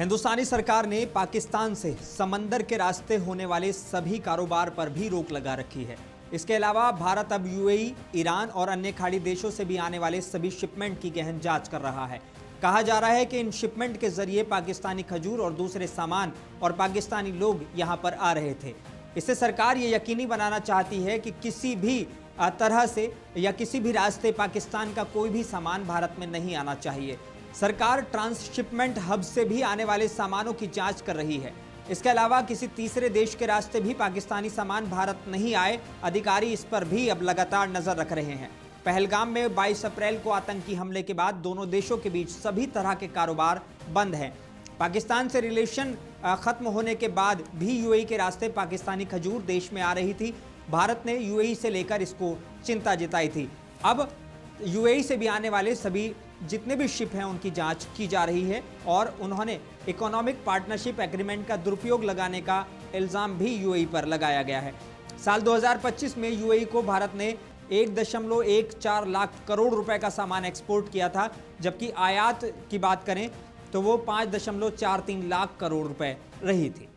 हिंदुस्तानी सरकार ने पाकिस्तान से समंदर के रास्ते होने वाले सभी कारोबार पर भी रोक लगा रखी है। इसके अलावा भारत अब यूएई, ईरान और अन्य खाड़ी देशों से भी आने वाले सभी शिपमेंट की गहन जांच कर रहा है। कहा जा रहा है कि इन शिपमेंट के जरिए पाकिस्तानी खजूर और दूसरे सामान और पाकिस्तानी लोग यहां पर आ रहे थे। इससे सरकार ये यकीनी बनाना चाहती है कि किसी भी तरह से या किसी भी रास्ते पाकिस्तान का कोई भी सामान भारत में नहीं आना चाहिए। सरकार ट्रांसशिपमेंट हब से भी आने वाले सामानों की जांच कर रही है। इसके अलावा किसी तीसरे देश के रास्ते भी पाकिस्तानी सामान भारत नहीं आए, अधिकारी इस पर भी अब लगातार नजर रख रहे हैं। पहलगाम में 22 अप्रैल को आतंकी हमले के बाद दोनों देशों के बीच सभी तरह के कारोबार बंद हैं। पाकिस्तान से रिलेशन खत्म होने के बाद भी यूएई के रास्ते पाकिस्तानी खजूर देश में आ रही थी। भारत ने यूएई से लेकर इसको चिंता जताई थी। अब यूएई से भी आने वाले सभी जितने भी शिप हैं उनकी जांच की जा रही है और उन्होंने इकोनॉमिक पार्टनरशिप एग्रीमेंट का दुरुपयोग लगाने का इल्ज़ाम भी यूएई पर लगाया गया है। साल 2025 में यूएई को भारत ने 1.14 लाख करोड़ रुपए का सामान एक्सपोर्ट किया था, जबकि आयात की बात करें तो वो 5.43 लाख करोड़ रुपए रही थी।